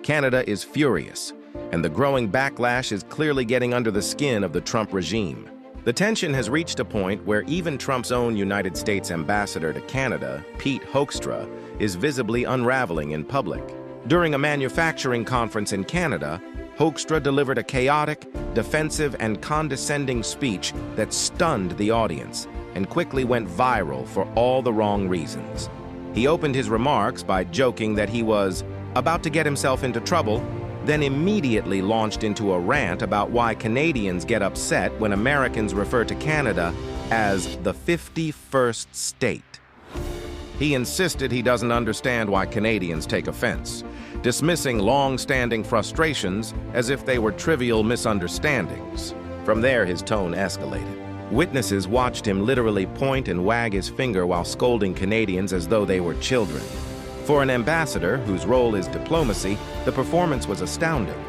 Canada is furious, and the growing backlash is clearly getting under the skin of the Trump regime. The tension has reached a point where even Trump's own United States ambassador to Canada, Pete Hoekstra, is visibly unraveling in public. During a manufacturing conference in Canada, Hoekstra delivered a chaotic, defensive, and condescending speech that stunned the audience and quickly went viral for all the wrong reasons. He opened his remarks by joking that he was about to get himself into trouble, then immediately launched into a rant about why Canadians get upset when Americans refer to Canada as the 51st state. He insisted he doesn't understand why Canadians take offense, dismissing long-standing frustrations as if they were trivial misunderstandings. From there, his tone escalated. Witnesses watched him literally point and wag his finger while scolding Canadians as though they were children. For an ambassador, whose role is diplomacy, the performance was astounding.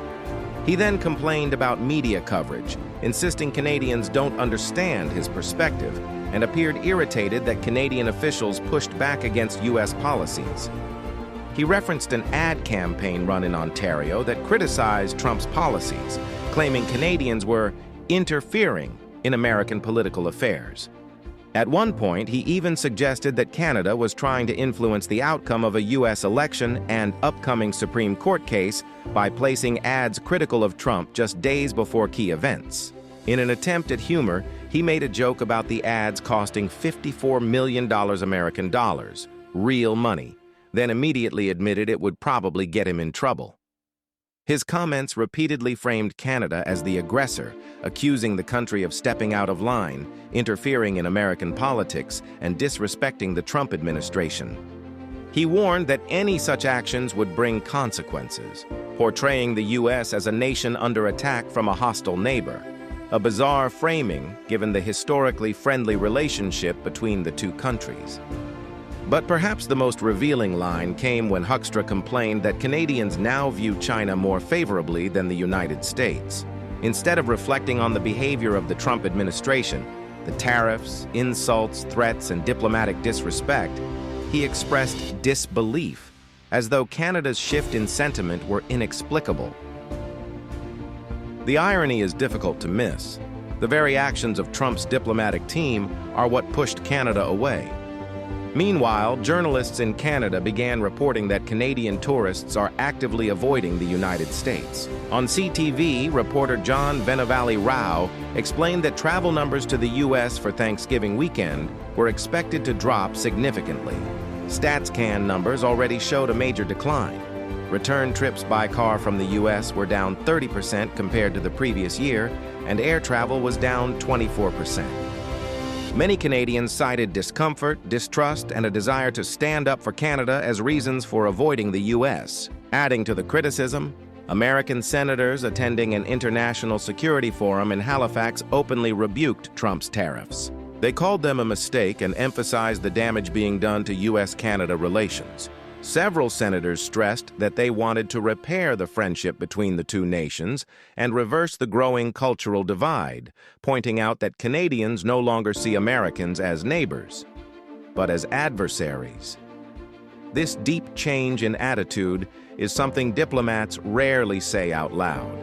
He then complained about media coverage, insisting Canadians don't understand his perspective, and appeared irritated that Canadian officials pushed back against U.S. policies. He referenced an ad campaign run in Ontario that criticized Trump's policies, claiming Canadians were interfering in American political affairs. At one point, he even suggested that Canada was trying to influence the outcome of a U.S. election and upcoming Supreme Court case by placing ads critical of Trump just days before key events. In an attempt at humor, he made a joke about the ads costing $54 million American dollars, real money, then immediately admitted it would probably get him in trouble. His comments repeatedly framed Canada as the aggressor, accusing the country of stepping out of line, interfering in American politics, and disrespecting the Trump administration. He warned that any such actions would bring consequences, portraying the U.S. as a nation under attack from a hostile neighbor, a bizarre framing given the historically friendly relationship between the two countries. But perhaps the most revealing line came when Hoekstra complained that Canadians now view China more favorably than the United States. Instead of reflecting on the behavior of the Trump administration, the tariffs, insults, threats, and diplomatic disrespect, he expressed disbelief, as though Canada's shift in sentiment were inexplicable. The irony is difficult to miss. The very actions of Trump's diplomatic team are what pushed Canada away. Meanwhile, journalists in Canada began reporting that Canadian tourists are actively avoiding the United States. On CTV, reporter John Venavali Rao explained that travel numbers to the U.S. for Thanksgiving weekend were expected to drop significantly. StatsCan numbers already showed a major decline. Return trips by car from the U.S. were down 30% compared to the previous year, and air travel was down 24%. Many Canadians cited discomfort, distrust, and a desire to stand up for Canada as reasons for avoiding the U.S. Adding to the criticism, American senators attending an international security forum in Halifax openly rebuked Trump's tariffs. They called them a mistake and emphasized the damage being done to U.S.-Canada relations. Several senators stressed that they wanted to repair the friendship between the two nations and reverse the growing cultural divide, pointing out that Canadians no longer see Americans as neighbors, but as adversaries. This deep change in attitude is something diplomats rarely say out loud.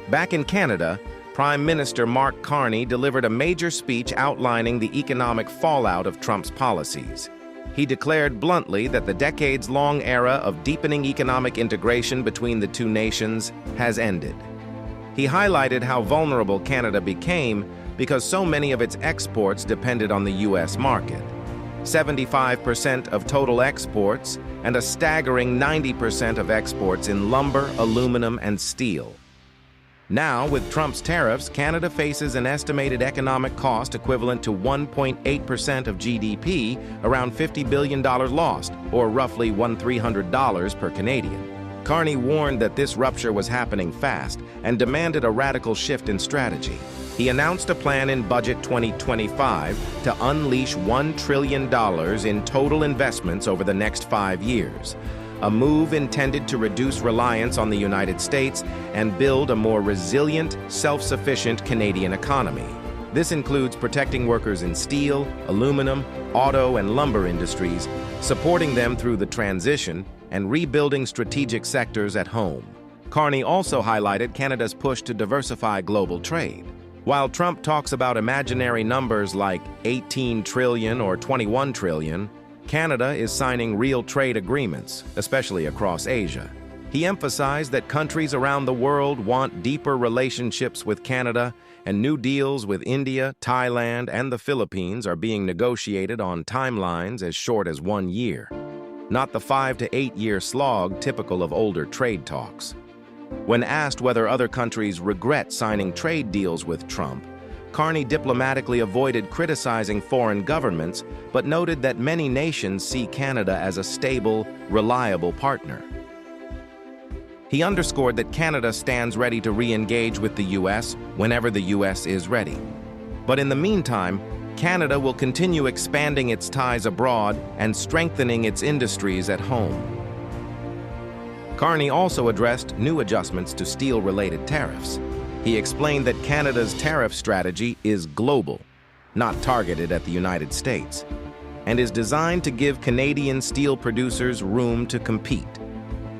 Back in Canada, Prime Minister Mark Carney delivered a major speech outlining the economic fallout of Trump's policies. He declared bluntly that the decades-long era of deepening economic integration between the two nations has ended. He highlighted how vulnerable Canada became because so many of its exports depended on the U.S. market. 75% of total exports and a staggering 90% of exports in lumber, aluminum, and steel. Now, with Trump's tariffs, Canada faces an estimated economic cost equivalent to 1.8% of GDP, around $50 billion lost, or roughly $1,300 per Canadian. Carney warned that this rupture was happening fast and demanded a radical shift in strategy. He announced a plan in Budget 2025 to unleash $1 trillion in total investments over the next 5 years. A move intended to reduce reliance on the United States and build a more resilient, self-sufficient Canadian economy. This includes protecting workers in steel, aluminum, auto, and lumber industries, supporting them through the transition, and rebuilding strategic sectors at home. Carney also highlighted Canada's push to diversify global trade. While Trump talks about imaginary numbers like 18 trillion or 21 trillion, Canada is signing real trade agreements, especially across Asia. He emphasized that countries around the world want deeper relationships with Canada, and new deals with India, Thailand, and the Philippines are being negotiated on timelines as short as 1 year, not the 5 to 8 year slog typical of older trade talks. When asked whether other countries regret signing trade deals with Trump, Carney diplomatically avoided criticizing foreign governments, but noted that many nations see Canada as a stable, reliable partner. He underscored that Canada stands ready to re-engage with the U.S. whenever the U.S. is ready. But in the meantime, Canada will continue expanding its ties abroad and strengthening its industries at home. Carney also addressed new adjustments to steel-related tariffs. He explained that Canada's tariff strategy is global, not targeted at the United States, and is designed to give Canadian steel producers room to compete.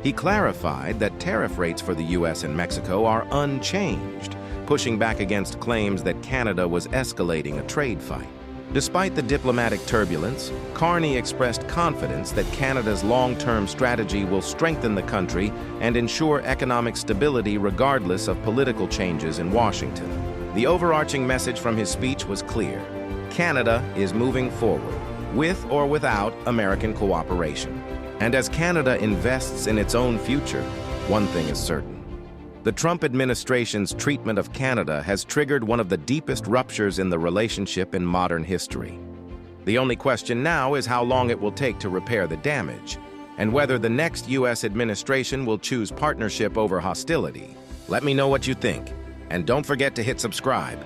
He clarified that tariff rates for the U.S. and Mexico are unchanged, pushing back against claims that Canada was escalating a trade fight. Despite the diplomatic turbulence, Carney expressed confidence that Canada's long-term strategy will strengthen the country and ensure economic stability regardless of political changes in Washington. The overarching message from his speech was clear. Canada is moving forward, with or without American cooperation. And as Canada invests in its own future, one thing is certain. The Trump administration's treatment of Canada has triggered one of the deepest ruptures in the relationship in modern history. The only question now is how long it will take to repair the damage, and whether the next U.S. administration will choose partnership over hostility. Let me know what you think, and don't forget to hit subscribe.